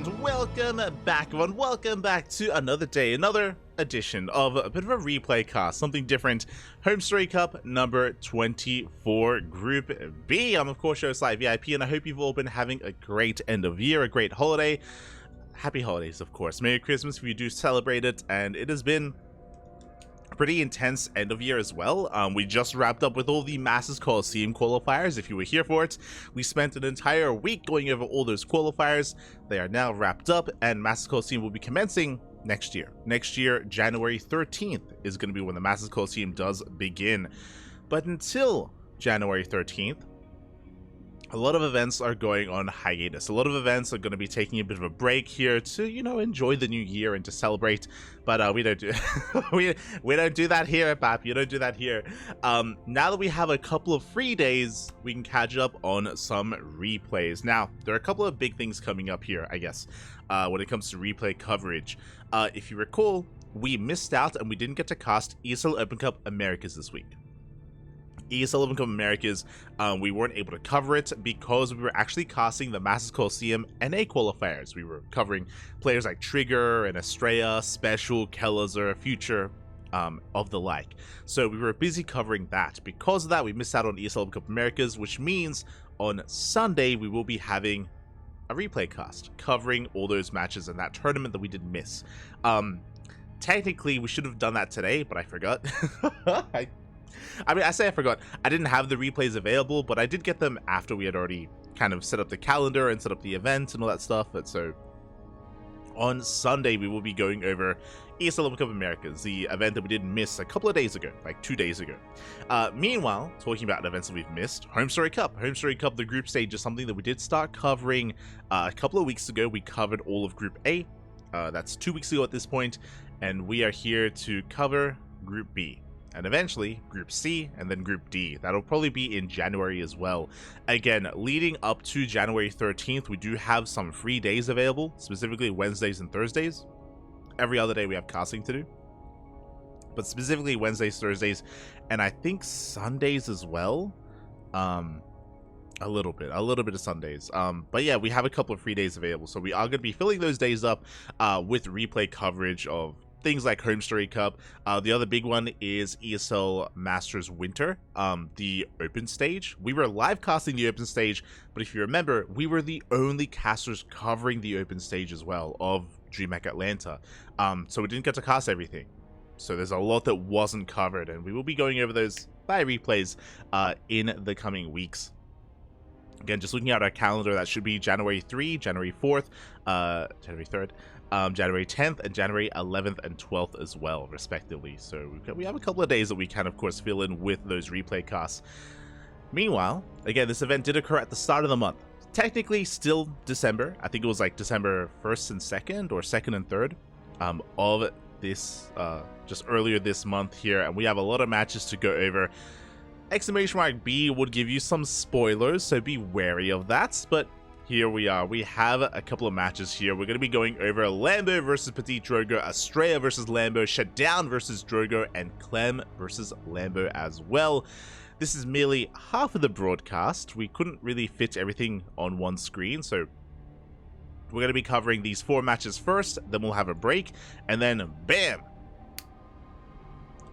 and welcome back, everyone. Welcome back to another day, another edition of a bit of a replay cast, something different. HomeStory Cup number 24, Group B. I'm of course your ZvP, and I hope you've all been having a great end of year, a great holiday. Happy holidays, of course. Merry Christmas if you do celebrate it, and it has been pretty intense end of year as well. We just wrapped up with all the Masters Coliseum qualifiers. If you were here for it, we spent an entire week going over all those qualifiers. They are now wrapped up, and Masters Coliseum will be commencing next year. Next year, January 13th is going to be when the Masters Coliseum does begin. But until January 13th, a lot of events are going on hiatus. A lot of events are going to be taking a bit of a break here to, you know, enjoy the new year and to celebrate. But we don't do we don't do that here at BAP. You don't do that here. Now that we have a couple of free days, we can catch up on some replays. Now, there are a couple of big things coming up here, I guess, when it comes to replay coverage. If you recall, we missed out and we didn't get to cast ESL Open Cup Americas this week. ESL Open Cup Americas, we weren't able to cover it because we were actually casting the Masters Coliseum NA qualifiers. We were covering players like Trigger and Estrella, Special, Kelazar, Future, of the like. So we were busy covering that. Because of that, we missed out on ESL Open Cup Americas, which means on Sunday we will be having a replay cast covering all those matches in that tournament that we did miss. Technically, we should have done that today, but I forgot. I mean, I say I forgot. I didn't have the replays available, but I did get them after we had already kind of set up the calendar and set up the event and all that stuff. But so on Sunday, we will be going over ESL Open Cup Americas, the event that we did miss a couple of days ago, like 2 days ago. Meanwhile, talking about events that we've missed, HomeStory Cup. HomeStory Cup, the group stage, is something that we did start covering a couple of weeks ago. We covered all of Group A. That's 2 weeks ago at this point, and we are here to cover Group B. And eventually Group C, and then Group D. That'll probably be in January as well. Again, leading up to January 13th, we do have some free days available, specifically Wednesdays and Thursdays. Every other day we have casting to do, but specifically Wednesdays, Thursdays, and I think Sundays as well. A little bit of Sundays. But yeah, we have a couple of free days available, so we are going to be filling those days up with replay coverage of things like HomeStory Cup. The other big one is ESL Masters Winter, the open stage. We were live casting the open stage, but if you remember, we were the only casters covering the open stage as well of DreamHack Atlanta. So we didn't get to cast everything. So there's a lot that wasn't covered, and we will be going over those by replays in the coming weeks. Again, just looking at our calendar, that should be January 3, January 4th, January 3rd, January 10th, and January 11th and 12th as well, respectively. So we have a couple of days that we can, of course, fill in with those replay casts. Meanwhile, again, this event did occur at the start of the month. Technically, still December. I think it was like December 1st and 2nd, or 2nd and 3rd of this, just earlier this month here. And we have a lot of matches to go over. Exclamation mark B would give you some spoilers, so be wary of that. But here we are. We have a couple of matches here. We're going to be going over Lambo versus PtitDrogo, Estrella versus Lambo, Shutdown versus Drogo, and Clem versus Lambo as well. This is merely half of the broadcast. We couldn't really fit everything on one screen, so we're going to be covering these 4 matches first, then we'll have a break, and then bam!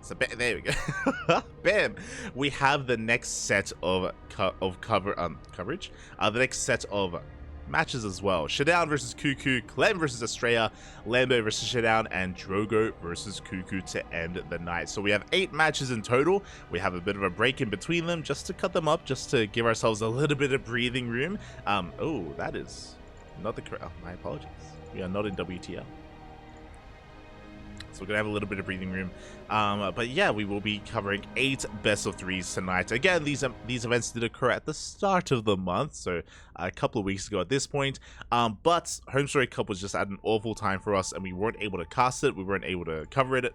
So there we go. Bam! We have the next set of coverage. The next set of matches as well. Shutdown versus Cuckoo, Clem versus Estrella, Lambo versus Shutdown, and Drogo versus Cuckoo to end the night. So we have 8 matches in total. We have a bit of a break in between them just to cut them up, just to give ourselves a little bit of breathing room. Oh, that is not the correct. Oh, my apologies. We are not in WTL. So we're going to have a little bit of breathing room. But yeah, we will be covering 8 best of 3s tonight. Again, these events did occur at the start of the month, so a couple of weeks ago at this point. But HomeStory Cup was just at an awful time for us, and we weren't able to cast it. We weren't able to cover it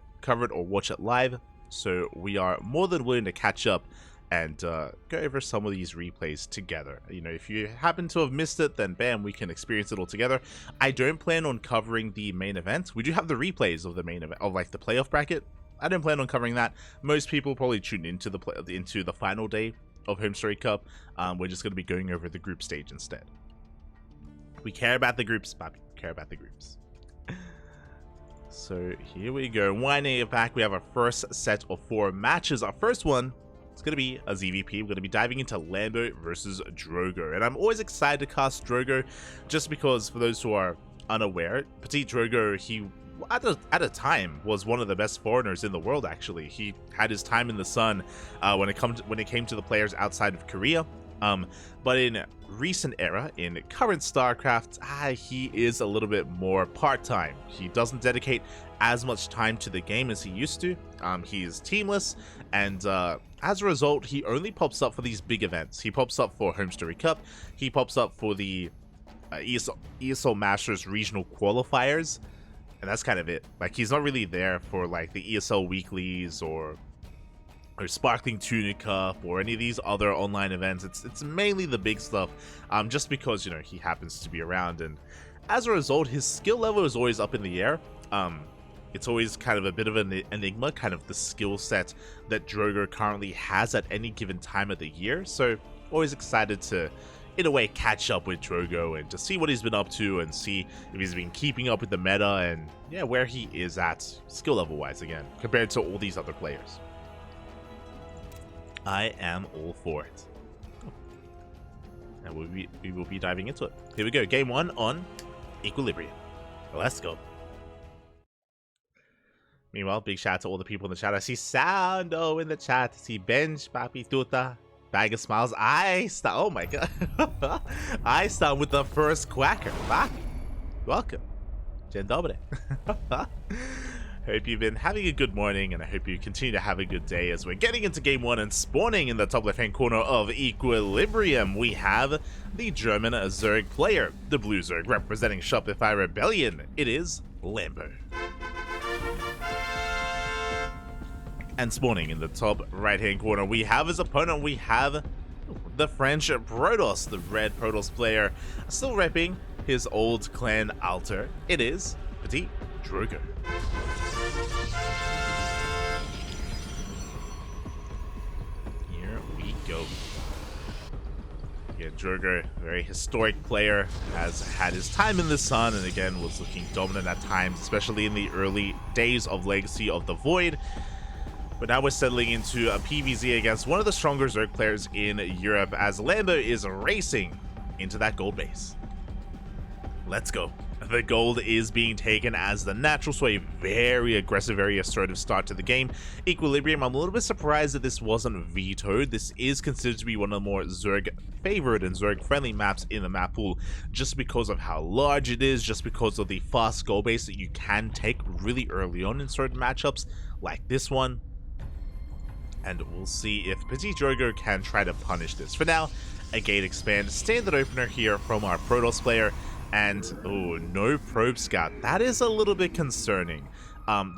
or watch it live. So we are more than willing to catch up and go over some of these replays together. You know, if you happen to have missed it, then bam, we can experience it all together. I don't plan on covering the main event. We do have the replays of the main event, of like the playoff bracket. I don't plan on covering that. Most people probably tune into the final day of HomeStory Cup. We're just going to be going over the group stage instead. We care about the groups, Papi. We care about the groups. So here we go. Winding it back, we have our first set of 4 matches. Our first one, it's going to be a ZvP. We're going to be diving into Lambo versus Drogo. And I'm always excited to cast Drogo just because, for those who are unaware, PtitDrogo, he at a time was one of the best foreigners in the world. Actually, he had his time in the sun when it came to the players outside of Korea. But in recent era, in current StarCraft, he is a little bit more part-time. He doesn't dedicate as much time to the game as he used to. He is teamless, and as a result, he only pops up for these big events. He pops up for HomeStory Cup. He pops up for the ESL Masters regional qualifiers, and that's kind of it. Like, he's not really there for like the ESL weeklies or Sparkling Tuna Cup or any of these other online events. It's mainly the big stuff, just because, you know, he happens to be around, and as a result, his skill level is always up in the air. It's always kind of a bit of an enigma, kind of the skill set that Drogo currently has at any given time of the year. So always excited to, in a way, catch up with Drogo and to see what he's been up to and see if he's been keeping up with the meta and, yeah, where he is at skill level wise again compared to all these other players. I am all for it. And we will be diving into it. Here we go. Game 1 on Equilibrium. Let's go. Meanwhile, big shout out to all the people in the chat. I see Sando in the chat. I see Benj, Papi, Tuta, Bag of Smiles. Oh my god. I start with the first quacker. Papi, welcome. Dzień dobry. Hope you've been having a good morning, and I hope you continue to have a good day as we're getting into game 1 and spawning in the top left-hand corner of Equilibrium. We have the German Zerg player, the blue Zerg representing Shopify Rebellion. It is Lambo. And spawning in the top right-hand corner, we have his opponent. We have the French Protoss, the red Protoss player, still repping his old clan altar. It is PtitDrogo. Here we go. Again, Drogo, very historic player, has had his time in the sun and again was looking dominant at times, especially in the early days of Legacy of the Void. But now we're settling into a PvZ against one of the stronger Zerg players in Europe as Lambo is racing into that gold base. Let's go. The gold is being taken as the natural, so a very aggressive, very assertive start to the game. Equilibrium, I'm a little bit surprised that this wasn't vetoed. This is considered to be one of the more Zerg favored and Zerg friendly maps in the map pool, just because of how large it is, just because of the fast goal base that you can take really early on in certain matchups like this one. And we'll see if PtitDrogo can try to punish this. For now, a gate expand, standard opener here from our Protoss player. And, oh, no probe scout. That is a little bit concerning.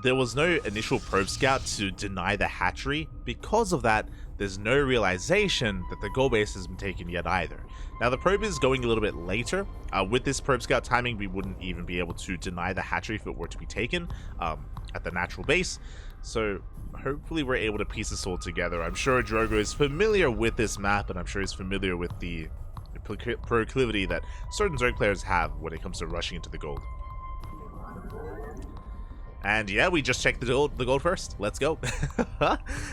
There was no initial probe scout to deny the hatchery. Because of that, there's no realization that the goal base has been taken yet either. Now, the probe is going a little bit later. With this probe scout timing, we wouldn't even be able to deny the hatchery if it were to be taken at the natural base. So, hopefully we're able to piece this all together. I'm sure Drogo is familiar with this map, and I'm sure he's familiar with the proclivity that certain Zerg players have when it comes to rushing into the gold. And yeah, we just checked the gold first. Let's go.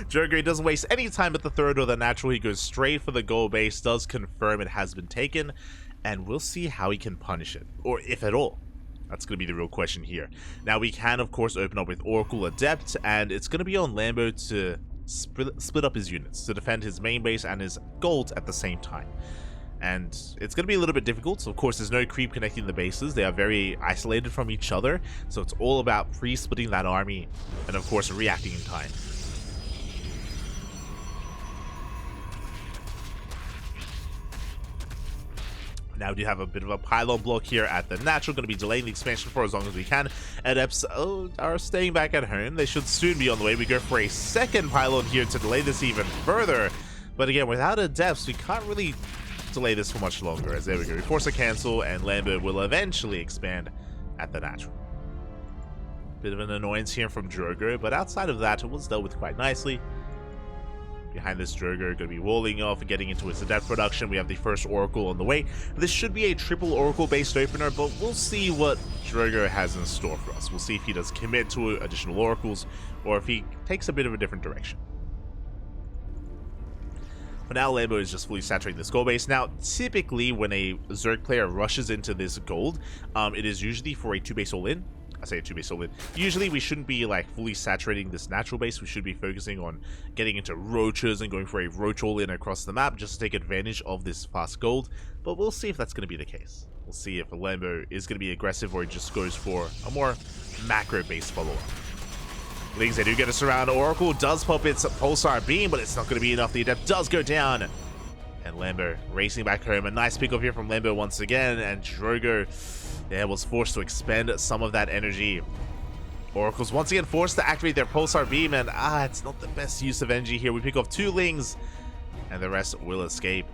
Drogo doesn't waste any time at the third or the natural. He goes straight for the gold base, does confirm it has been taken, and we'll see how he can punish it, or if at all. That's going to be the real question here. Now, we can, of course, open up with Oracle Adept, and it's going to be on Lambo to split up his units, to defend his main base and his gold at the same time. And it's going to be a little bit difficult. So, of course, there's no creep connecting the bases. They are very isolated from each other. So it's all about pre-splitting that army and, of course, reacting in time. Now we do have a bit of a pylon block here at the natural. Going to be delaying the expansion for as long as we can. Adepts are staying back at home. They should soon be on the way. We go for a second pylon here to delay this even further. But again, without adepts, we can't really delay this for much longer. As there we go. We force a cancel, and Lambo will eventually expand at the natural. Bit of an annoyance here from Drogo, but outside of that, it was dealt with quite nicely. Behind this, Drogo going to be walling off and getting into its adept production. We have the first Oracle on the way. This should be a triple Oracle-based opener, but we'll see what Drogo has in store for us. We'll see if he does commit to additional Oracles, or if he takes a bit of a different direction. For now, Lambo is just fully saturating this gold base. Now, typically, when a Zerg player rushes into this gold, it is usually for a 2-base all-in. I say a 2-base all-in. Usually, we shouldn't be like fully saturating this natural base. We should be focusing on getting into roaches and going for a roach all-in across the map just to take advantage of this fast gold. But we'll see if that's going to be the case. We'll see if Lambo is going to be aggressive or he just goes for a more macro-based follow-up. Lings, they do get a surround. Oracle does pop its pulsar beam, but it's not going to be enough. The adept does go down. And Lambo racing back home. A nice pick off here from Lambo once again. And Drogo, was forced to expend some of that energy. Oracle's once again forced to activate their pulsar beam. And it's not the best use of energy here. We pick off 2 Lings, and the rest will escape.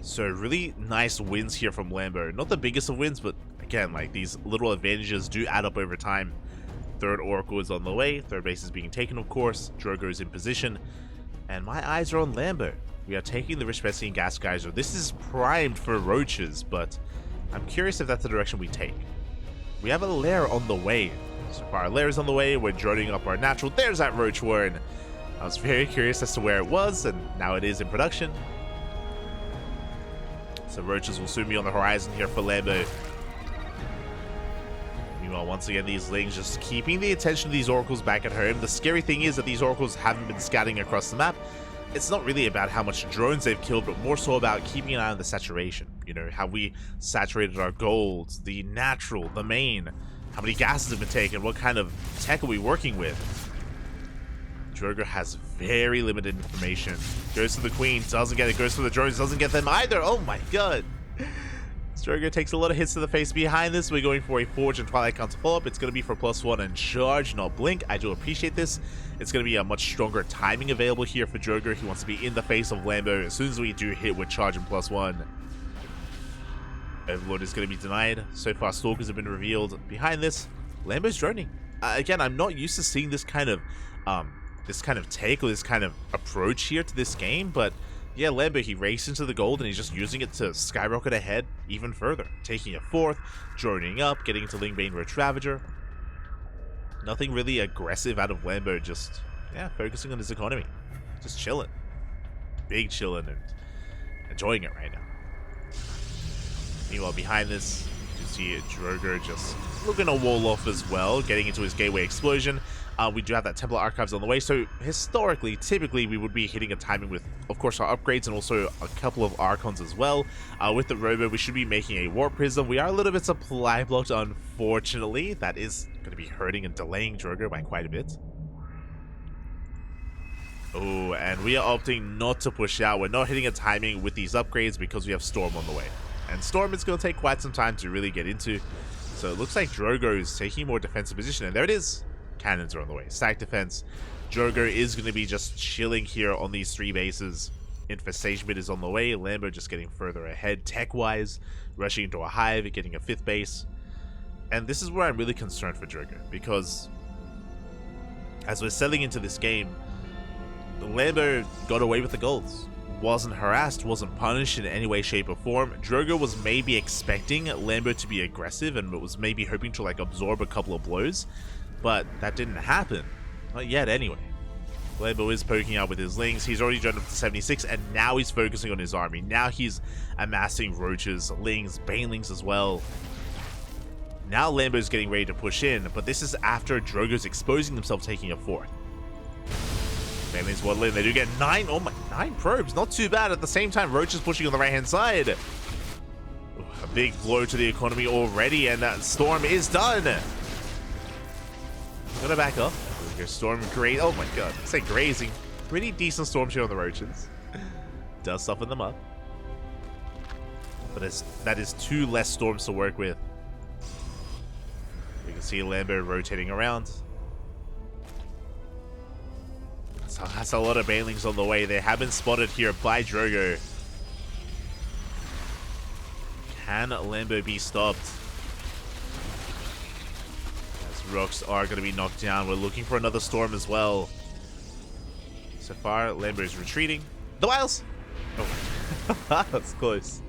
So really nice wins here from Lambo. Not the biggest of wins, but again, like these little advantages do add up over time. Third Oracle is on the way. Third base is being taken, of course. Drogo is in position. And my eyes are on Lambo. We are taking the Rich Betsy and Gas Geyser. This is primed for roaches, but I'm curious if that's the direction we take. We have a lair on the way. So far, our lair is on the way. We're droning up our natural. There's that roach warren. I was very curious as to where it was, and now it is in production. So roaches will soon be on the horizon here for Lambo. Meanwhile, once again, these Lings just keeping the attention of these Oracles back at home. The scary thing is that these Oracles haven't been scouting across the map. It's not really about how much drones they've killed, but more so about keeping an eye on the saturation. You know, how we saturated our gold, the natural, the main, how many gases have been taken, what kind of tech are we working with. Drogo has very limited information. Goes to the Queen, doesn't get it. Goes for the drones, doesn't get them either. Oh my god. Drogo takes a lot of hits to the face. Behind this, we're going for a Forge and Twilight counter follow-up. It's going to be for +1 and charge, not blink. I do appreciate this. It's going to be a much stronger timing available here for Drogo. He wants to be in the face of Lambo as soon as we do hit with charge and +1. Overlord is going to be denied. So far, Stalkers have been revealed. Behind this, Lambo's droning. Again, I'm not used to seeing this kind of take or this kind of approach here to this game, but yeah, Lambo, he raced into the gold and he's just using it to skyrocket ahead even further. Taking a 4th, droning up, getting into Lingbane Roach Ravager. Nothing really aggressive out of Lambo, just, focusing on his economy. Just chilling. Big chilling and enjoying it right now. Meanwhile, behind this, you see Drogo just looking to wall off as well, getting into his Gateway Explosion. We do have that Templar Archives on the way, so historically, typically, we would be hitting a timing with, of course, our upgrades and also a couple of Archons as well. With the Robo, we should be making a Warp Prism. We are a little bit supply blocked, unfortunately. That is going to be hurting and delaying Drogo by quite a bit. Oh, and we are opting not to push out. We're not hitting a timing with these upgrades because we have Storm on the way. And Storm is going to take quite some time to really get into. So it looks like Drogo is taking a more defensive position, and there it is. Cannons are on the way. Stack defense. Drogo is going to be just chilling here on these 3 bases. Infestation Bit is on the way. Lambo just getting further ahead tech-wise. Rushing into a hive, getting a 5th base. And this is where I'm really concerned for Drogo, because as we're selling into this game, Lambo got away with the golds. Wasn't harassed, wasn't punished in any way, shape, or form. Drogo was maybe expecting Lambo to be aggressive and was maybe hoping to like absorb a couple of blows. But that didn't happen. Not yet, anyway. Lambo is poking out with his Lings. He's already dropped up to 76, and now he's focusing on his army. Now he's amassing Roaches, Lings, Banelings as well. Now Lambo's getting ready to push in, but this is after Drogo's exposing himself, taking a 4th. Banelings waddle in. They do get 9 probes. Not too bad. At the same time, Roach is pushing on the right-hand side. Ooh, a big blow to the economy already, and that Storm is done. Gonna back up. Your Storm great. Oh my god. I say grazing. Pretty decent Storm Shield on the Roaches. Does soften them up. But that is 2 less Storms to work with. We can see Lambo rotating around. So that's a lot of Banelings on the way. They have been spotted here by Drogo. Can Lambo be stopped? Rocks are going to be knocked down. We're looking for another Storm as well. So far, Lambo is retreating. The Wiles! Oh, that's close.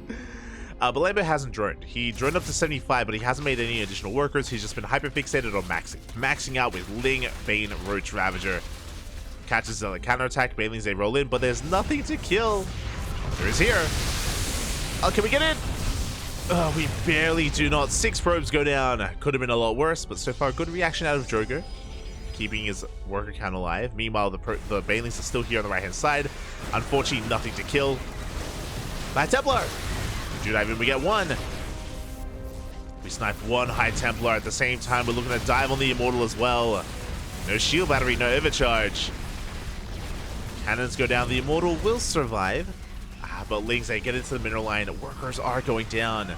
But Lambo hasn't droned. He droned up to 75, but he hasn't made any additional workers. He's just been hyper-fixated on maxing out with Ling, Bane, Roach, Ravager. Catches the counterattack, Banelings, they roll in, but there's nothing to kill. There is here. Oh, can we get in? Oh, we barely do not. 6 probes go down. Could have been a lot worse, but so far, good reaction out of Drogo, keeping his worker count alive. Meanwhile, the Banelings are still here on the right-hand side. Unfortunately, nothing to kill. High Templar! We do not even, we get one. We snipe one High Templar at the same time. We're looking to dive on the Immortal as well. No shield battery, no overcharge. Cannons go down. The Immortal will survive. But Lings, they get into the mineral line. Workers are going down.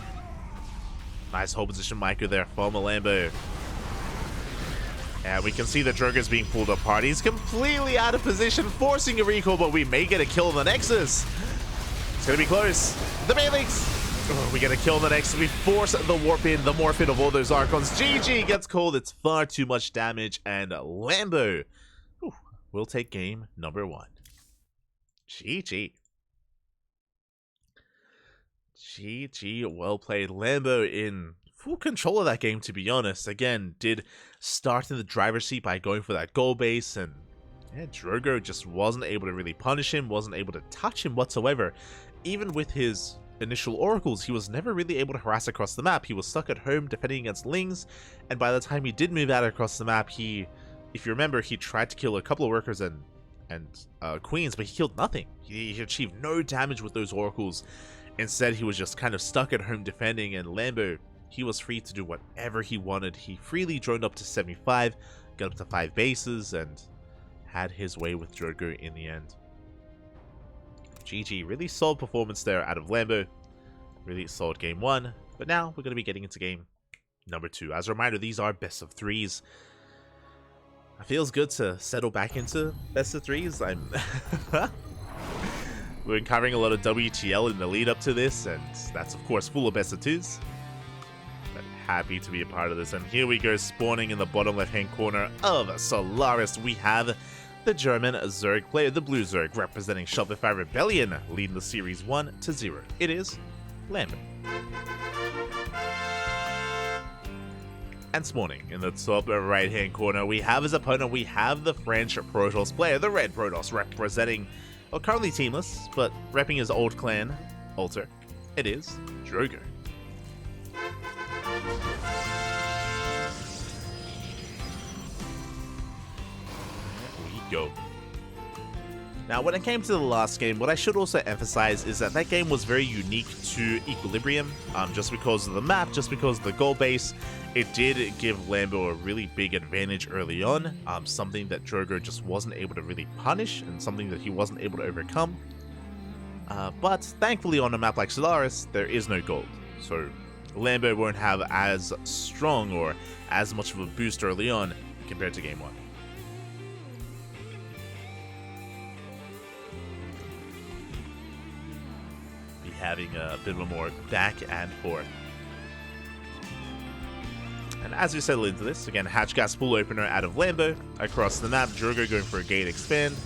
Nice hold position Micro there from a Lambo. And we can see the Drogo's being pulled apart. He's completely out of position, forcing a recall, but we may get a kill on the Nexus. It's going to be close. The Banelings! Oh, we get a kill on the Nexus. We force the warp in, the morph in of all those Archons. GG gets called. It's far too much damage. And Lambo will take game number 1. GG. GG, well played. Lambo in full control of that game, to be honest. Again, did start in the driver's seat by going for that goal base, and yeah, Drogo just wasn't able to really punish him, wasn't able to touch him whatsoever. Even with his initial oracles, he was never really able to harass across the map. He was stuck at home defending against Lings, and by the time he did move out across the map, if you remember, he tried to kill a couple of workers and queens, but he killed nothing. He achieved no damage with those oracles. Instead, he was just kind of stuck at home defending, and Lambo, he was free to do whatever he wanted. He freely droned up to 75, got up to 5 bases, and had his way with Drogo in the end. GG, really solid performance there out of Lambo. Really solid game 1, but now we're going to be getting into game number 2. As a reminder, these are best of 3s. It feels good to settle back into best of 3s. We've been covering a lot of WTL in the lead up to this, and that's of course full of best of 2s. But happy to be a part of this. And here we go, spawning in the bottom left hand corner of Solaris. We have the German Zerg player, the Blue Zerg, representing Shopify Rebellion, leading the series 1-0. It is Lambo. And spawning in the top right hand corner, we have his opponent. We have the French Protoss player, the Red Protoss, representing, well, currently teamless, but repping his old clan, Alter. It is Drogo. There we go. Now, when it came to the last game, what I should also emphasize is that that game was very unique to Equilibrium, just because of the map, just because of the goal base. It did give Lambo a really big advantage early on, something that Drogo just wasn't able to really punish, and something that he wasn't able to overcome. But thankfully on a map like Solaris, there is no gold, so Lambo won't have as strong or as much of a boost early on compared to game 1. Having a bit of a more back and forth. And as we settle into this, again, hatch gas full opener out of Lambo across the map, Drogo going for a gate expand.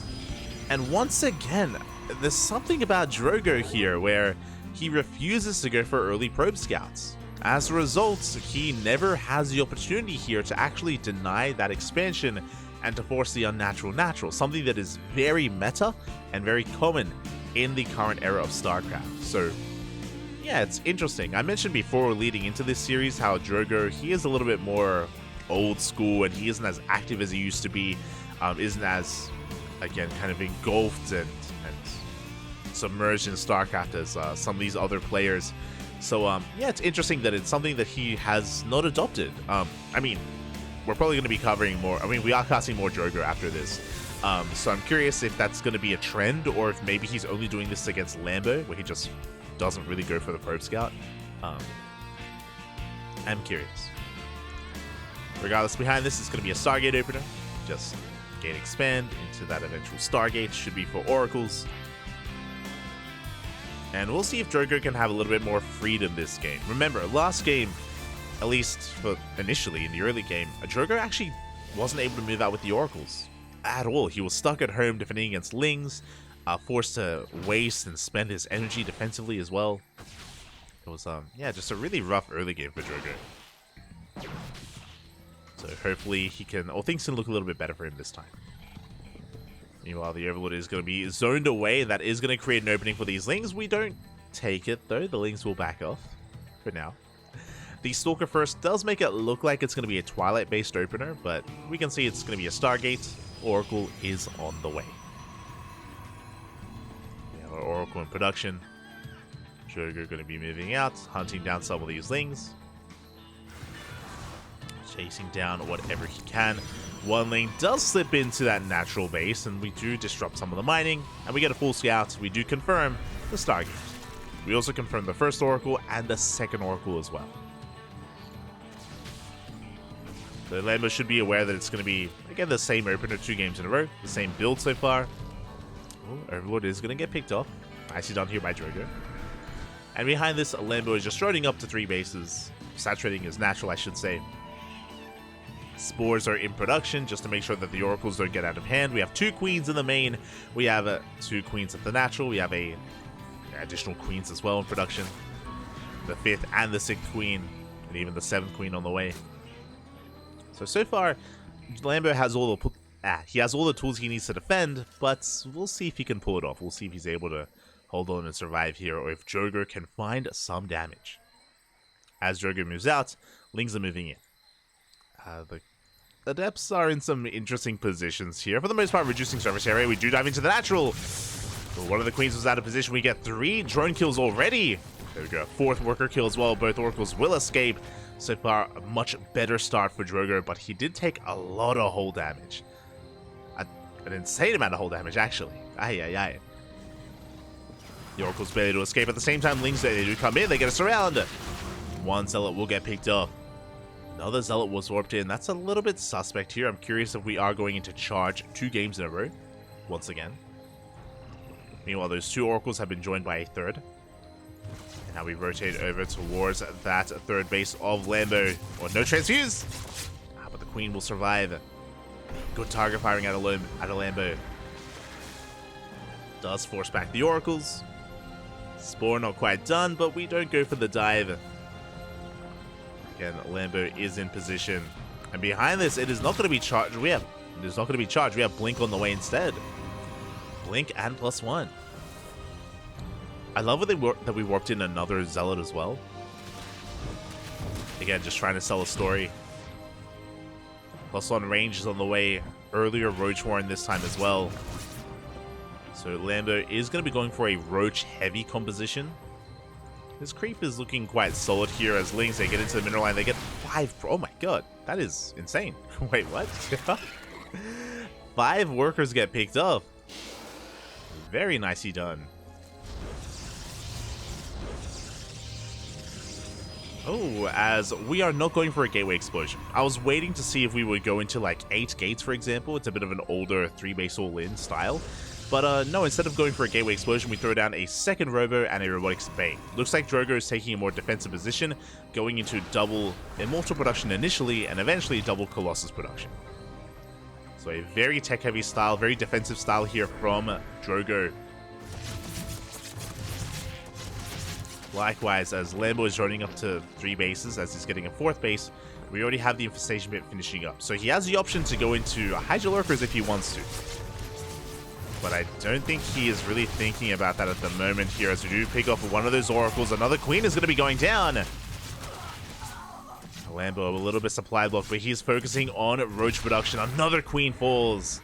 And once again, there's something about Drogo here where he refuses to go for early probe scouts. As a result, he never has the opportunity here to actually deny that expansion and to force the unnatural natural, something that is very meta and very common in the current era of StarCraft. So yeah, it's interesting. I mentioned before leading into this series how Drogo, he is a little bit more old school and he isn't as active as he used to be, isn't as, again, kind of engulfed and submerged in StarCraft as some of these other players. So yeah, it's interesting that it's something that he has not adopted. I mean, we're probably going to be covering more, we are casting more Drogo after this. So I'm curious if that's going to be a trend, or if maybe he's only doing this against Lambo, where he just doesn't really go for the probe scout. I'm curious. Regardless, behind this is going to be a Stargate opener. Just gate expand into that eventual Stargate. Should be for oracles. And we'll see if Drogo can have a little bit more freedom this game. Remember, last game, at least for initially in the early game, Drogo actually wasn't able to move out with the oracles. at all. He was stuck at home defending against Lings, forced to waste and spend his energy defensively as well. It was, yeah, just a really rough early game for Drogo. So hopefully he can, or things can look a little bit better for him this time. Meanwhile, the Overlord is going to be zoned away. That is going to create an opening for these Lings. We don't take it, though. The Lings will back off for now. The Stalker First does make it look like it's going to be a Twilight-based opener, but we can see it's going to be a Stargate. Oracle is on the way. We have our Oracle in production. Drogo going to be moving out, hunting down some of these Lings. Chasing down whatever he can. One Ling does slip into that natural base, and we do disrupt some of the mining, and we get a full scout. We do confirm the Stargate. We also confirm the first Oracle and the second Oracle as well. So Lambo should be aware that it's going to be, again, the same opener 2 games in a row. The same build so far. Oh, Overlord is going to get picked off. Nicely done here by Drogo. And behind this, Lambo is just running up to 3 bases. Saturating is natural, I should say. Spores are in production just to make sure that the Oracles don't get out of hand. We have 2 Queens in the main. We have 2 Queens at the natural. We have additional Queens as well in production. The 5th and the 6th Queen. And even the 7th Queen on the way. So far, Lambo has all the tools he needs to defend, but we'll see if he can pull it off. We'll see if he's able to hold on and survive here, or if Drogo can find some damage. As Drogo moves out, Lings are moving in. The Adepts are in some interesting positions here. For the most part, reducing surface area. We do dive into the natural. But one of the Queens was out of position. We get 3 drone kills already. There we go. 4th worker kill as well. Both Oracles will escape. So far, a much better start for Drogo, but he did take a lot of hull damage. An insane amount of hull damage, actually. Aye. The Oracle's barely to escape. At the same time, Lings, they do come in. They get us around. 1 Zealot will get picked up. Another Zealot was warped in. That's a little bit suspect here. I'm curious if we are going into charge 2 games in a row. Once again. Meanwhile, those 2 Oracles have been joined by a 3rd. And now we rotate over towards that 3rd base of Lambo. Oh, no transfuse! But the Queen will survive. Good target firing out of Lambo. Does force back the Oracles. Spore not quite done, but we don't go for the dive. Again, Lambo is in position. And behind this, it is not going to be charged. We have Blink on the way instead. Blink and +1. I love that we warped in another Zealot as well. Again, just trying to sell a story. +1 range is on the way. Earlier Roach Warren this time as well. So Lambo is going to be going for a Roach heavy composition. This creep is looking quite solid here as Lings, they get into the mineral line. They get 5. Oh my god, that is insane. Wait, what? 5 workers get picked up. Very nicely done. Oh, as we are not going for a gateway explosion. I was waiting to see if we would go into like 8 gates, for example. It's a bit of an older 3-base all-in style. But no, instead of going for a gateway explosion, we throw down a 2nd Robo and a Robotics Bay. Looks like Drogo is taking a more defensive position, going into double Immortal production initially, and eventually double Colossus production. So a very tech-heavy style, very defensive style here from Drogo. Likewise, as Lambo is running up to 3 bases, as he's getting a 4th base, we already have the Infestation Pit finishing up. So he has the option to go into Hydra Lurkers if he wants to. But I don't think he is really thinking about that at the moment here, as we do pick off one of those Oracles. Another Queen is going to be going down. Lambo a little bit supply block, but he's focusing on Roach production. Another Queen falls.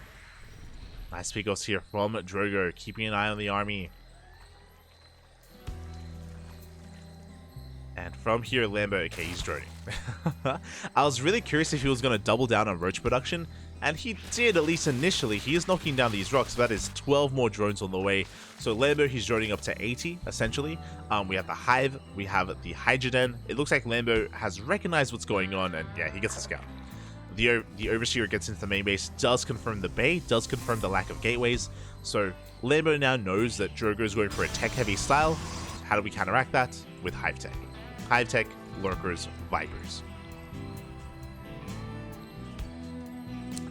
Nice pickoffs here from Drogo, keeping an eye on the army. And from here, Lambo, okay, he's droning. I was really curious if he was going to double down on Roach production, and he did, at least initially. He is knocking down these rocks, so that is 12 more drones on the way. So Lambo, he's droning up to 80, essentially. We have the Hive, we have the Hydroden. It looks like Lambo has recognized what's going on, and yeah, he gets a scout. The Overseer gets into the main base, does confirm the Bay, does confirm the lack of gateways. So Lambo now knows that Drogo is going for a tech-heavy style. How do we counteract that? With Hive Tech. Hive Tech, Lurkers, Vipers.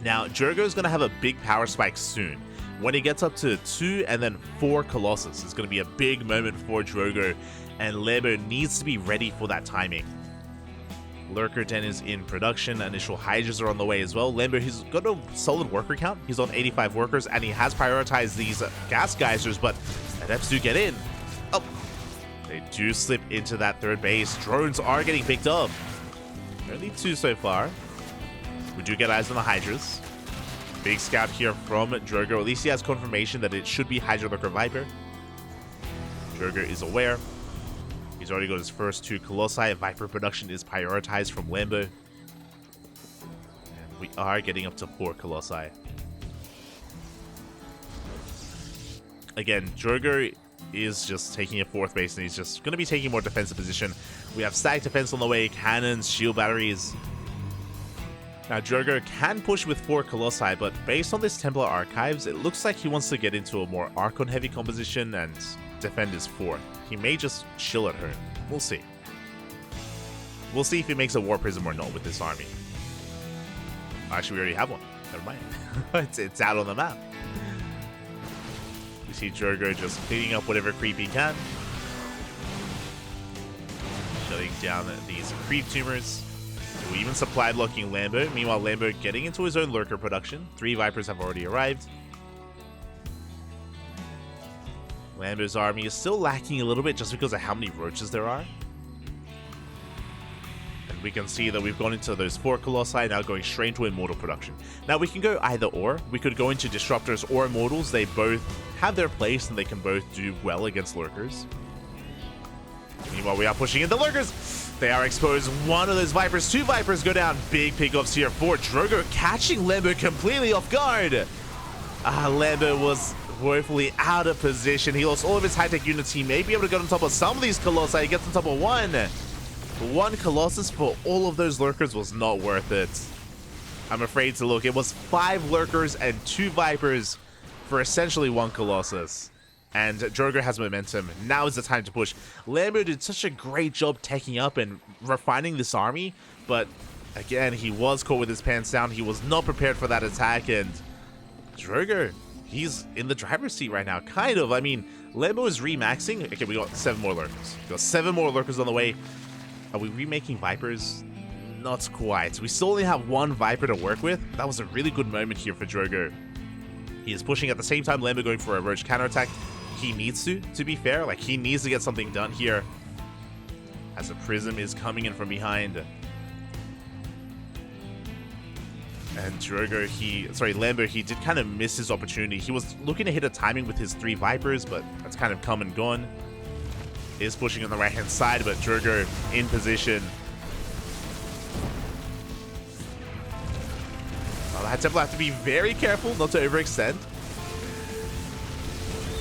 Now, Drogo's going to have a big power spike soon. When he gets up to 2 and then 4 Colossus, it's going to be a big moment for Drogo, and Lambo needs to be ready for that timing. Lurker Den is in production. Initial Hydras are on the way as well. Lambo, he's got a solid worker count. He's on 85 workers, and he has prioritized these gas geysers, but Adepts do get in. Oh, they do slip into that third base. Drones are getting picked up. Only 2 so far. We do get eyes on the Hydras. Big scout here from Drogo. At least he has confirmation that it should be Hydra Lurker Viper. Drogo is aware. He's already got his first 2 Colossi. Viper production is prioritized from Lambo. And we are getting up to 4 Colossi. Again, Drogo is just taking a 4th base, and he's just going to be taking more defensive position. We have static defense on the way, cannons, shield batteries. Now, Drogo can push with 4 Colossi, but based on this Templar Archives, it looks like he wants to get into a more Archon-heavy composition and defend his 4th. He may just chill at home. We'll see. We'll see if he makes a War Prism or not with this army. Actually, we already have one. Never mind. it's out on the map. You see Drogo just cleaning up whatever creep he can. Shutting down these creep tumors. We even supply blocking Lambo. Meanwhile, Lambo getting into his own Lurker production. 3 Vipers have already arrived. Lambo's army is still lacking a little bit just because of how many roaches there are. And we can see that we've gone into those 4 Colossi, now going straight into Immortal production. Now, we can go either or. We could go into Disruptors or Immortals. They both have their place, and they can both do well against Lurkers. Meanwhile, we are pushing in the Lurkers. They are exposed. 1 of those Vipers, 2 Vipers go down. Big pickoffs here for Drogo, catching Lambo completely off guard. Lambo was woefully out of position. He lost all of his high-tech units. He may be able to get on top of some of these Colossi. He gets on top of 1. 1 Colossus for all of those Lurkers was not worth it. I'm afraid to look. It was 5 Lurkers and 2 Vipers for essentially 1 Colossus. And Drogo has momentum. Now is the time to push. Lambo did such a great job taking up and refining this army, but again, he was caught with his pants down. He was not prepared for that attack, and Drogo, he's in the driver's seat right now, kind of. I mean, Lambo is remaxing. Okay, we got 7 more Lurkers. We got 7 more Lurkers on the way. Are we remaking Vipers? Not quite. We still only have 1 Viper to work with. That was a really good moment here for Drogo. He is pushing at the same time. Lambo going for a Roach counterattack. He needs to be fair. Like, he needs to get something done here. As a Prism is coming in from behind. And Drogo, Lambo, he did kind of miss his opportunity. He was looking to hit a timing with his 3 Vipers, but that's kind of come and gone. Is pushing on the right-hand side, but Drogo in position. Well, the High Templar have to be very careful not to overextend.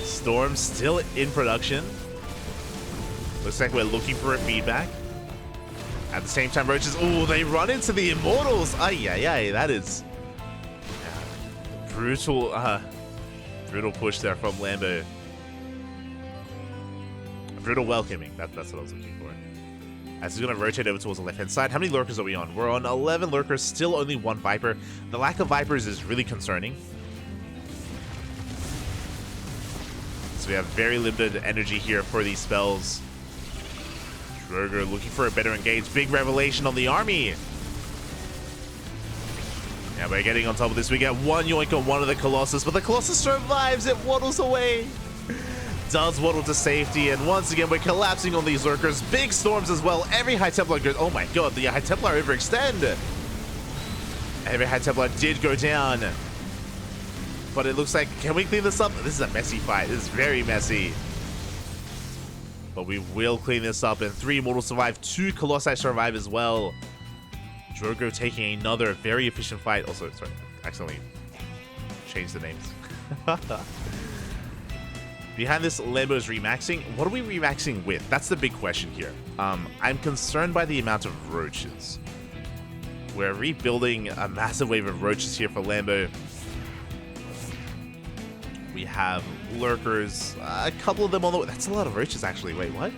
Storm still in production. Looks like we're looking for a feedback. At the same time, Roaches, oh, they run into the Immortals. Ay, that is brutal push there from Lambo. Brutal welcoming, that's what I was looking for. As he's going to rotate over towards the left-hand side. How many Lurkers are we on? We're on 11 Lurkers, still only 1 Viper. The lack of Vipers is really concerning. So we have very limited energy here for these spells. Drogo looking for a better engage. Big revelation on the army. Yeah, we're getting on top of this. We get 1 yoink on 1 of the Colossus, but the Colossus survives. It waddles away. Does waddle to safety, and once again, we're collapsing on these Lurkers. Big storms as well. Every High Templar goes... Oh my god, the High Templar overextend. Every High Templar did go down. But it looks like, can we clean this up? This is a messy fight. This is very messy. But we will clean this up. And 3 Immortals survive. 2 Colossi survive as well. Drogo taking another very efficient fight. Also, sorry, accidentally changed the names. Behind this, Lambo is remaxing. What are we remaxing with? That's the big question here. I'm concerned by the amount of roaches. We're rebuilding a massive wave of roaches here for Lambo. We have Lurkers, a couple of them on the way. That's a lot of roaches, actually. Wait, what?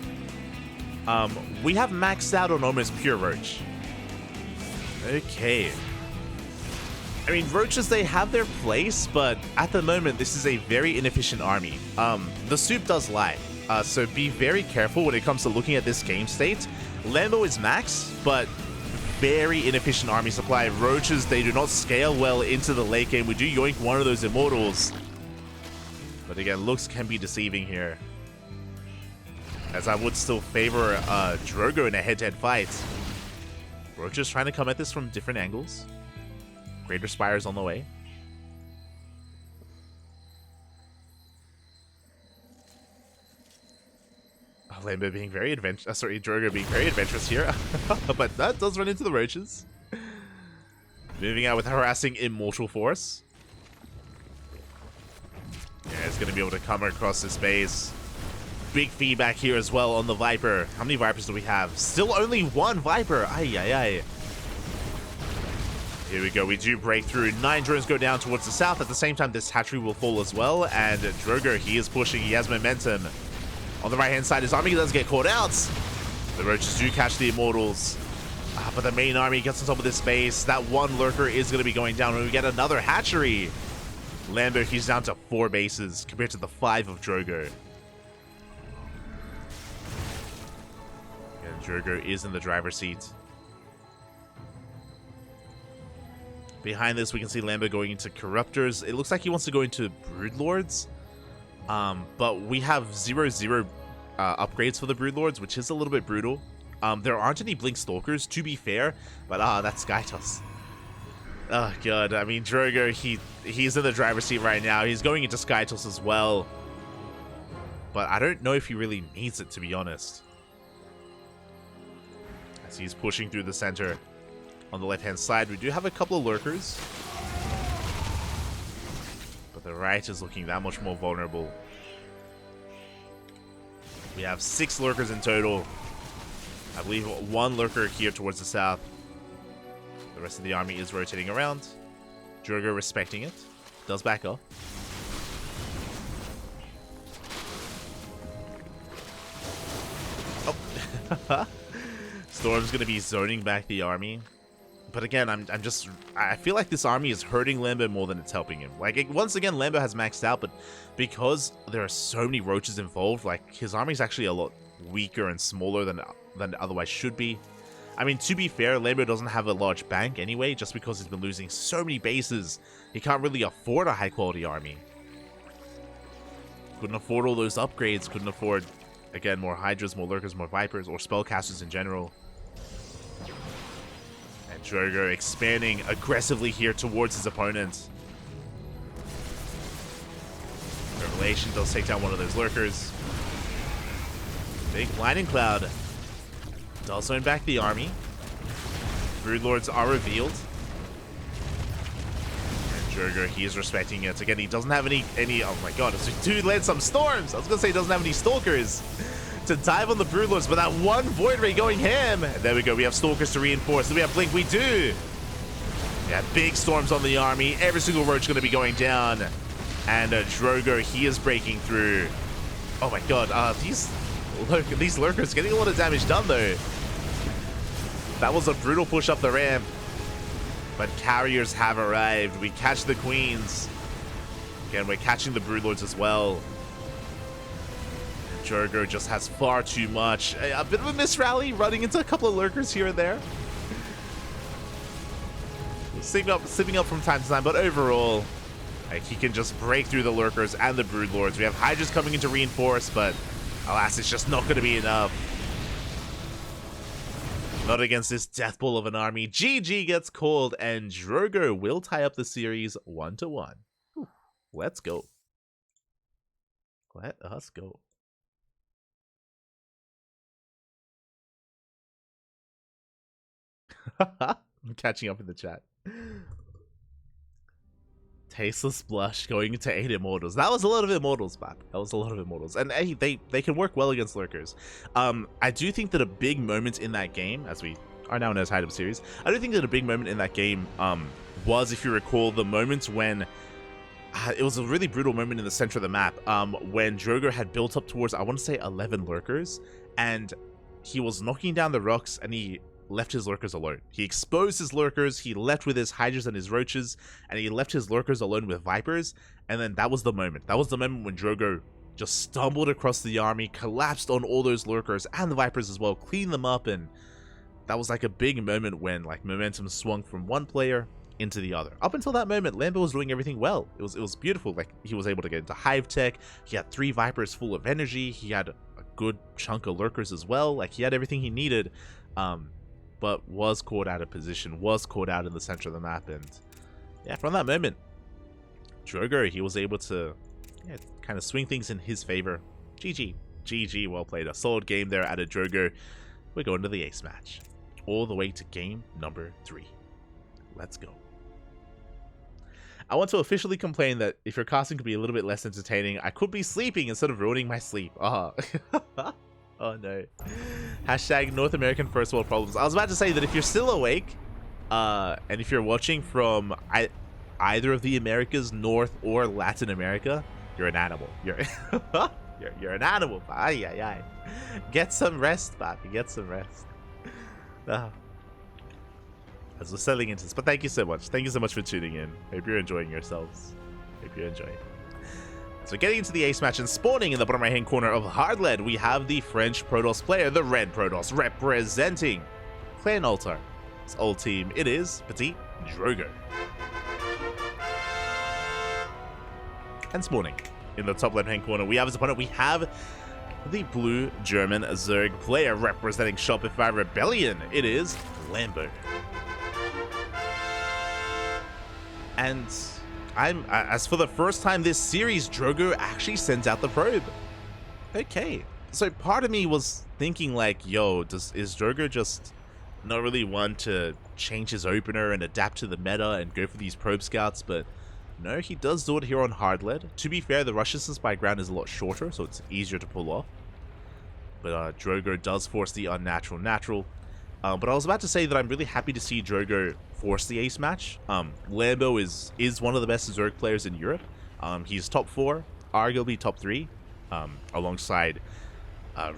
We have maxed out on almost pure roach. Okay. I mean, roaches, they have their place, but at the moment, this is a very inefficient army. The soup does lie, so be very careful when it comes to looking at this game state. Lambo is max, but very inefficient army supply. Roaches, they do not scale well into the late game. We do yoink one of those immortals. But again, looks can be deceiving here, as I would still favor Drogo in a head-to-head fight. Roaches trying to come at this from different angles. Greater Spire's on the way. Lambo being very adventurous. Sorry, Drogo being very adventurous here. But that does run into the roaches. Moving out with harassing Immortal Force. Yeah, it's going to be able to come across this base. Big feedback here as well on the Viper. How many Vipers do we have? Still only one Viper. Ay, ay, ay. Here we go. We do break through. 9 drones go down towards the south. At the same time, this hatchery will fall as well. And Drogo, he is pushing. He has momentum. On the right-hand side, his army does get caught out. The roaches do catch the immortals. But the main army gets on top of this base. That one lurker is going to be going down when we get another hatchery. Lambo, he's down to 4 bases compared to the 5 of Drogo. And Drogo is in the driver's seat. Behind this, we can see Lambo going into Corruptors. It looks like he wants to go into Broodlords. But we have 0-0 upgrades for the Broodlords, which is a little bit brutal. There aren't any Blink Stalkers, to be fair. But, that Skytoss. Oh, God. I mean, Drogo, he's in the driver's seat right now. He's going into Skytoss as well. But I don't know if he really needs it, to be honest. As he's pushing through the center. On the left-hand side, we do have a couple of lurkers. But the right is looking that much more vulnerable. We have 6 lurkers in total. I believe 1 lurker here towards the south. The rest of the army is rotating around. Drogo respecting it. Does back off. Oh. Storm's going to be zoning back the army. But again, I feel like this army is hurting Lambo more than it's helping him. Like, once again, Lambo has maxed out, but because there are so many roaches involved, like, his army is actually a lot weaker and smaller than it otherwise should be. I mean, to be fair, Lambo doesn't have a large bank anyway, just because he's been losing so many bases. He can't really afford a high-quality army. Couldn't afford all those upgrades, couldn't afford, again, more Hydras, more Lurkers, more Vipers, or Spellcasters in general. And Drogo expanding aggressively here towards his opponent. Revelation does take down one of those Lurkers. Big Blinding Cloud does zone back the army. Broodlords are revealed. And Drogo, he is respecting it. Again, he doesn't have any oh my god, this dude led some storms. I was gonna say he doesn't have any Stalkers to dive on the Broodlords, but that one Void Ray going ham. There we go, we have Stalkers to reinforce. Do we have Blink? We do. Yeah, big storms on the army. Every single roach going to be going down. And Drogo, he is breaking through. Oh my god, these Lurkers getting a lot of damage done though. That was a brutal push up the ramp. But carriers have arrived. We catch the Queens. Again, we're catching the Broodlords as well. Drogo just has far too much. A bit of a misrally, running into a couple of lurkers here and there. Slipping up from time to time, but overall, like, he can just break through the lurkers and the Broodlords. We have Hydras coming in to reinforce, but alas, it's just not going to be enough. Not against this death ball of an army. GG gets called, and Drogo will tie up the series 1-1. Let's go. Let us go. I'm catching up in the chat. Tasteless Blush going into 8 Immortals. That was a lot of Immortals, man. That was a lot of Immortals. And hey, they can work well against Lurkers. I do think that a big moment in that game, as we are now in a tied-up series, I do think that a big moment in that game was, if you recall, the moment when it was a really brutal moment in the center of the map, when Drogo had built up towards, I want to say, 11 Lurkers, and he was knocking down the rocks, and he left his lurkers alone. He exposed his lurkers, he left with his hydras and his roaches, and he left his lurkers alone with vipers, and then that was the moment. That was the moment when Drogo just stumbled across the army, collapsed on all those lurkers and the vipers as well, cleaned them up, and that was like a big moment when like momentum swung from one player into the other. Up until that moment, Lambo was doing everything well. It was beautiful. Like, he was able to get into hive tech, he had 3 vipers full of energy, he had a good chunk of lurkers as well. Like, he had everything he needed, but was caught out of position, was caught out in the center of the map, and yeah, from that moment, Drogo, he was able to kind of swing things in his favor. GG, well played. A solid game there out of Drogo. We're going to the ace match, all the way to game number 3. Let's go. I want to officially complain that if your casting could be a little bit less entertaining, I could be sleeping instead of ruining my sleep. Oh, oh no. Hashtag North American first world problems. I was about to say that if you're still awake, and if you're watching from either of the Americas, North or Latin America, you're an animal. You're an animal. Ay, ay, ay. Get some rest, Papi. Get some rest. As we're settling into this, but thank you so much. Thank you so much for tuning in. Hope you're enjoying yourselves. Hope you're enjoying. So getting into the ace match and spawning in the bottom right hand corner of Hardlead, we have the French Protoss player, the Red Protoss, representing Clan Altar. His old team, it is PtitDrogo. And spawning in the top left hand corner, we have his opponent. We have the blue German Zerg player representing Shopify Rebellion. It is Lambo. And as for the first time this series, Drogo actually sends out the probe. Okay, so part of me was thinking like, yo, is Drogo just not really one to change his opener and adapt to the meta and go for these probe scouts? But no, he does do it here on Hardlead. To be fair, the rush distance by ground is a lot shorter, so it's easier to pull off. But Drogo does force the unnatural natural. But I was about to say that I'm really happy to see Drogo force the ace match. Lambo is one of the best Zerg players in Europe. He's top 4, arguably top 3, alongside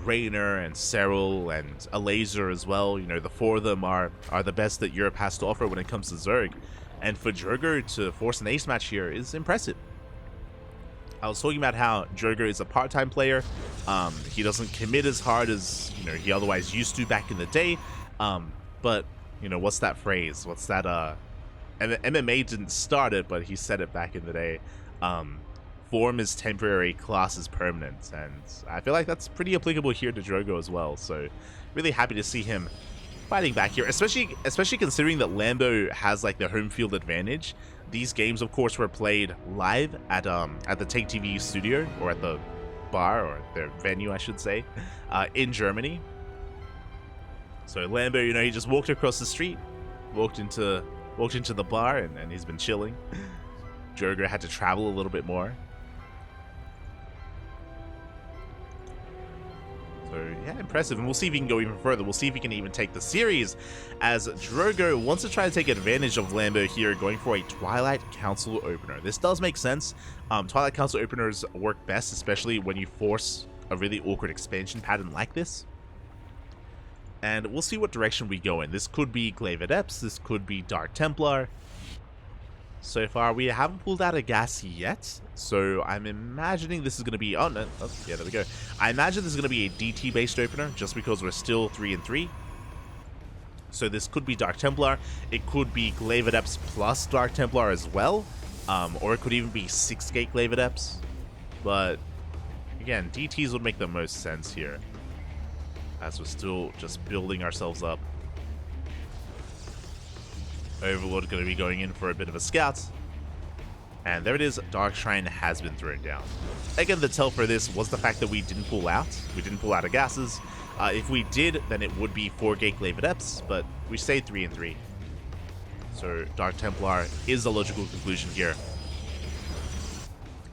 Raynor and Cyril and Alazer as well. You know, the 4 of them are the best that Europe has to offer when it comes to Zerg. And for Drogo to force an ace match here is impressive. I was talking about how Drogo is a part-time player. He doesn't commit as hard as, you know, he otherwise used to back in the day. But, you know, what's that phrase? What's that, MMA didn't start it, but he said it back in the day. Form is temporary, class is permanent. And I feel like that's pretty applicable here to Drogo as well. So, really happy to see him fighting back here, especially considering that Lambo has like the home field advantage. These games, of course, were played live at the Take TV studio, or at the bar, or their venue, I should say, in Germany. So Lambo, you know, he just walked across the street, walked into the bar, and he's been chilling. Drogo had to travel a little bit more. So yeah, impressive, and we'll see if he can go even further. We'll see if he can even take the series, as Drogo wants to try to take advantage of Lambo here, going for a Twilight Council opener. This does make sense. Twilight Council openers work best, especially when you force a really awkward expansion pattern like this. And we'll see what direction we go in. This could be Glaive Adepts, this could be Dark Templar. So far, we haven't pulled out a gas yet, so I'm imagining this is going to be... Oh, no. Oh, yeah, there we go. I imagine this is going to be a DT-based opener, just because we're still 3-3. So this could be Dark Templar. It could be Glaive Adepts plus Dark Templar as well. Or it could even be 6-gate Glaive Adepts. But, again, DTs would make the most sense here, as we're still just building ourselves up. Overlord going to be going in for a bit of a scout. And there it is, Dark Shrine has been thrown down. Again, the tell for this was the fact that we didn't pull out. We didn't pull out of gases. If we did, then it would be 4-gate Glaive Adepts, but we stayed 3-3. So Dark Templar is the logical conclusion here.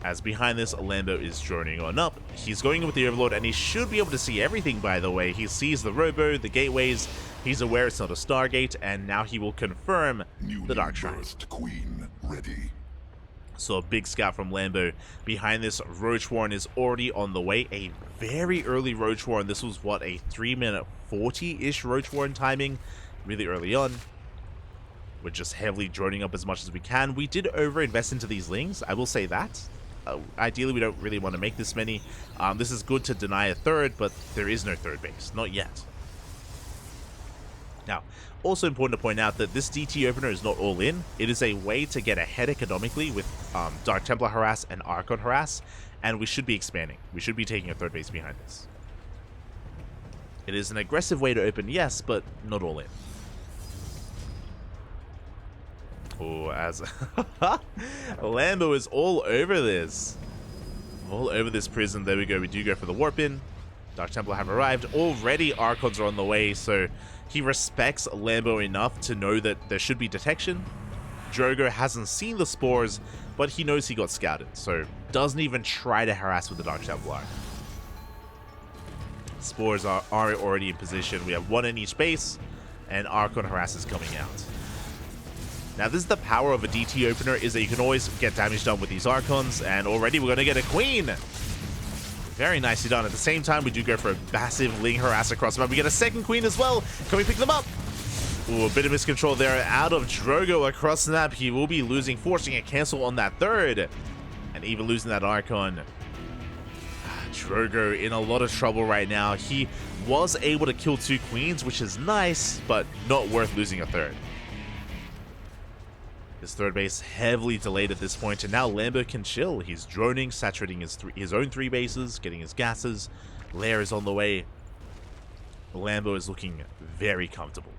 As behind this, Lambo is journeying on up. He's going in with the Overlord, and he should be able to see everything, by the way. He sees the Robo, the gateways. He's aware it's not a Stargate, and now he will confirm the Dark Shrine. Queen ready. So a big scout from Lambo. Behind this, Roach Warren is already on the way. A very early Roach Warren. This was, what, a 3-minute 40-ish Roach Warren timing. really early on. We're just heavily droning up as much as we can. We did over-invest into these Lings, I will say that. Ideally, we don't really want to make this many. This is good to deny a third, but there is no third base. Not yet. Now, also important to point out that this DT opener is not all in. It is a way to get ahead economically with Dark Templar Harass and Archon Harass, and we should be expanding. We should be taking a third base behind this. It is an aggressive way to open, yes, but not all in. Oh, as Lambo is all over this. All over this prison. There we go. We do go for the warp in. Dark Templar have arrived. Already Archons are on the way, so he respects Lambo enough to know that there should be detection. Drogo hasn't seen the spores, but he knows he got scouted, so doesn't even try to harass with the Dark Templar. Spores are already in position. We have one in each base, and Archon harass is coming out. Now, this is the power of a DT opener, is that you can always get damage done with these Archons, and already we're going to get a Queen. Very nicely done. At the same time, we do go for a massive Ling harass across the map. We get a second Queen as well. Can we pick them up? Ooh, a bit of miscontrol there out of Drogo across the map. He will be losing, forcing a cancel on that third, and even losing that Archon. Drogo in a lot of trouble right now. He was able to kill 2 Queens, which is nice, but not worth losing a third. His third base heavily delayed at this point, and now Lambo can chill. He's droning, saturating his own 3 bases, getting his gases. Lair is on the way. Lambo is looking very comfortable.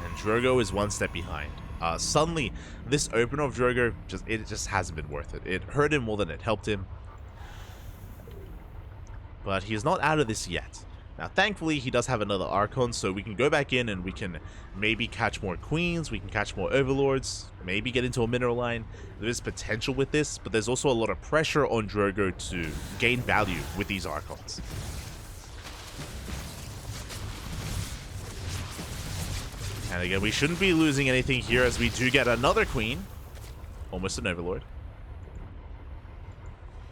And Drogo is 1 step behind. Suddenly, this opener of Drogo, it just hasn't been worth it. It hurt him more than it helped him. But he's not out of this yet. Now, thankfully, he does have another Archon, so we can go back in and we can maybe catch more Queens, we can catch more Overlords, maybe get into a mineral line. There is potential with this, but there's also a lot of pressure on Drogo to gain value with these Archons. And again, we shouldn't be losing anything here as we do get another Queen. Almost an Overlord.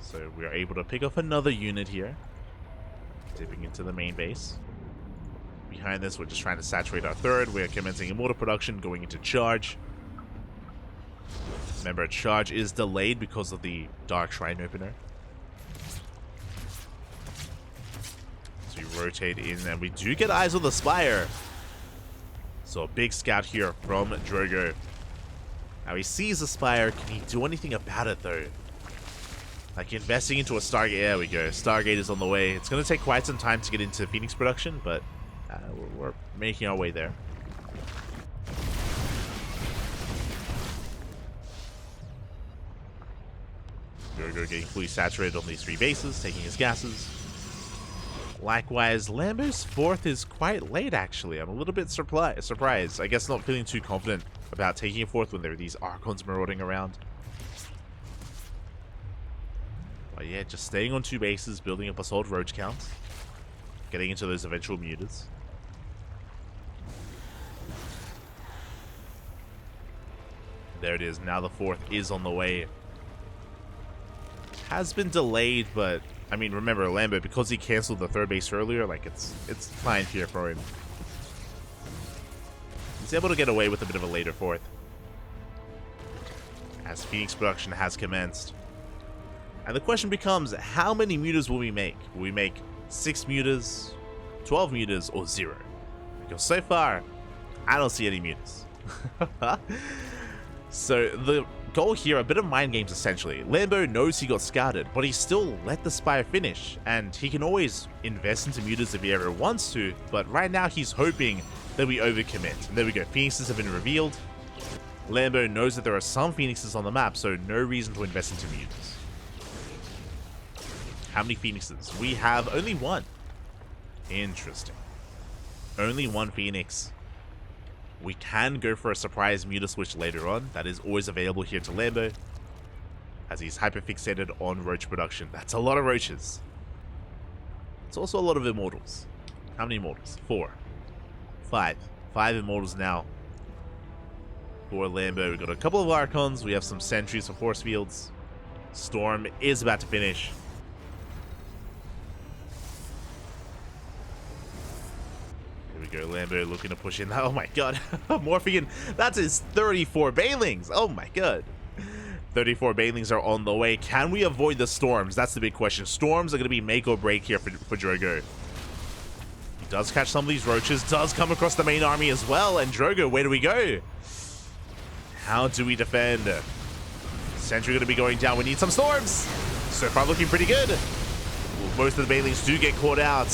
So we are able to pick up another unit here. Dipping into the main base. Behind this, we're just trying to saturate our third. We are commencing immortal production, going into charge. Remember, charge is delayed because of the Dark Shrine opener. So we rotate in, and we do get eyes on the Spire. So a big scout here from Drogo. Now he sees the Spire. Can he do anything about it, though? Like investing into a Stargate. There we go. Stargate is on the way. It's going to take quite some time to get into Phoenix production, but we're making our way there. Drogo getting fully saturated on these 3 bases, taking his gases. Likewise, Lambo's 4th is quite late, actually. I'm a little bit surprised. I guess not feeling too confident about taking a 4th when there are these Archons marauding around. But yeah, just staying on 2 bases, building up a solid roach count. Getting into those eventual mutas. There it is. Now the 4th is on the way. Has been delayed, but I mean, remember Lambo, because he canceled the 3rd base earlier, like it's fine here for him. He's able to get away with a bit of a later 4th. As Phoenix production has commenced. And the question becomes, how many mutas will we make? Will we make 6 mutas, 12 mutas, or 0? Because so far, I don't see any mutas. So the goal here, a bit of mind games essentially. Lambo knows he got scouted, but he still let the Spire finish, and he can always invest into mutas if he ever wants to, but right now he's hoping that we overcommit. And there we go, Phoenixes have been revealed. Lambo knows that there are some Phoenixes on the map, so no reason to invest into mutas. How many Phoenixes? We have only 1. Interesting. Only 1 Phoenix. We can go for a surprise muta switch later on. That is always available here to Lambo, as he's hyperfixated on roach production. That's a lot of roaches. It's also a lot of immortals. How many immortals? 4. 5. 5 immortals now for Lambo. We've got a couple of Archons. We have some sentries for force fields. Storm is about to finish. go. Lambo looking to push in. Oh my god. Morphian, that's his 34 Banelings. Oh my god. 34 Banelings are on the way. Can we avoid the storms? That's the big question. Storms are going to be make or break here for Drogo. He does catch some of these roaches. Does come across the main army as well. And Drogo, where do we go? How do we defend? Sentry going to be going down. We need some storms. So far looking pretty good. Well, most of the Banelings do get caught out.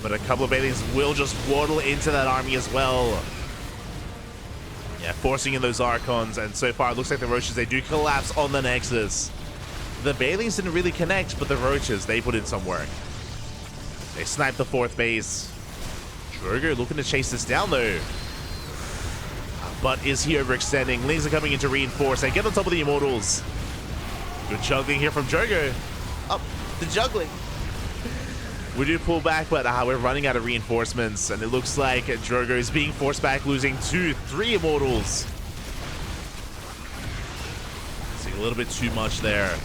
But a couple of Banelings will just waddle into that army as well. Yeah, forcing in those Archons, and so far it looks like the Roaches, they do collapse on the Nexus. The Banelings didn't really connect, but the Roaches, they put in some work. They sniped the 4th base. Drogo looking to chase this down though. But is he overextending? Lings are coming in to reinforce and get on top of the Immortals. Good juggling here from Drogo. Up the juggling. We do pull back, but we're running out of reinforcements, and it looks like Drogo is being forced back, losing 2-3 Immortals. Seeing a little bit too much there.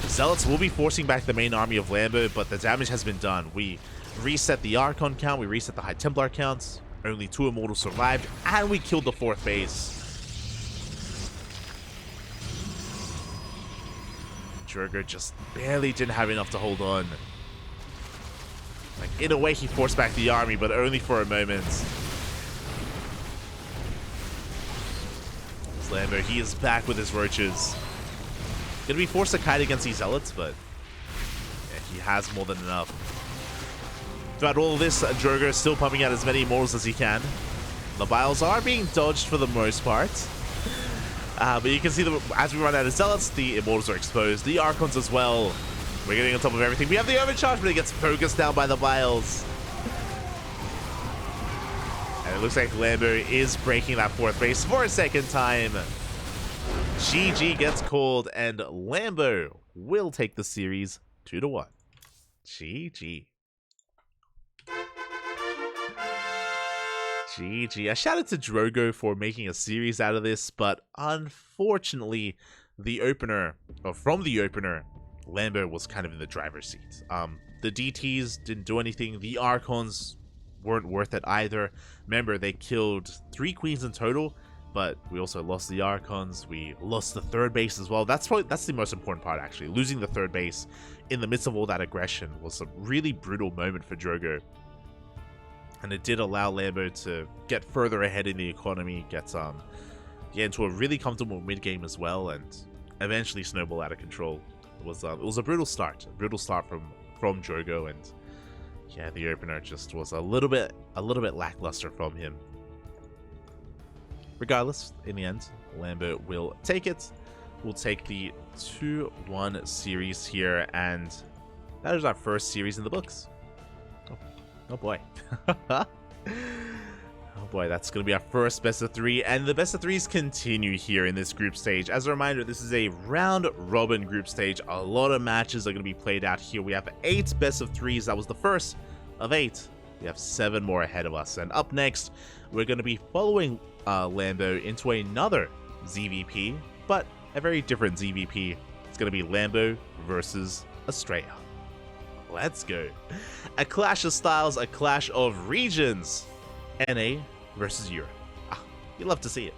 Zealots will be forcing back the main army of Lambo, but the damage has been done. We reset the Archon count, we reset the High Templar counts, only 2 Immortals survived, and we killed the 4th base. Drogo just barely didn't have enough to hold on. Like, in a way, he forced back the army, but only for a moment. Lambo, he is back with his roaches. Gonna be forced to kite against these zealots, but yeah, he has more than enough. Throughout all of this, Drogo is still pumping out as many Immortals as he can. The Biles are being dodged for the most part. But you can see that as we run out of zealots, the Immortals are exposed. The Archons as well. We're getting on top of everything. We have the overcharge, but it gets focused down by the Biles. And it looks like Lambo is breaking that 4th base for a second time. GG gets called, and Lambo will take the series 2-1. GG. GG. A shout out to Drogo for making a series out of this, but unfortunately, the opener, or from the opener, Lambo was kind of in the driver's seat. The DTs didn't do anything. The Archons weren't worth it either. Remember, they killed 3 queens in total, but we also lost the Archons. We lost the 3rd base as well. That's the most important part, actually. Losing the 3rd base in the midst of all that aggression was a really brutal moment for Drogo. And it did allow Lambo to get further ahead in the economy, get into a really comfortable mid game as well, and eventually snowball out of control. It was a brutal start from Drogo, and yeah, the opener just was a little bit lackluster from him. Regardless, in the end, Lambo will take it. We'll take the 2-1 series here, and that is our first series in the books. Oh boy. Oh boy, that's going to be our first best of 3, and the best of 3s continue here in this group stage. As a reminder, this is a round robin group stage. A lot of matches are going to be played out here. We have 8 best of 3s. That was the first of 8. We have 7 more ahead of us, and up next, we're going to be following Lambo into another ZvP, but a very different ZvP. It's going to be Lambo versus Australia. Let's go. A clash of styles, a clash of regions. NA versus Europe. You love to see it.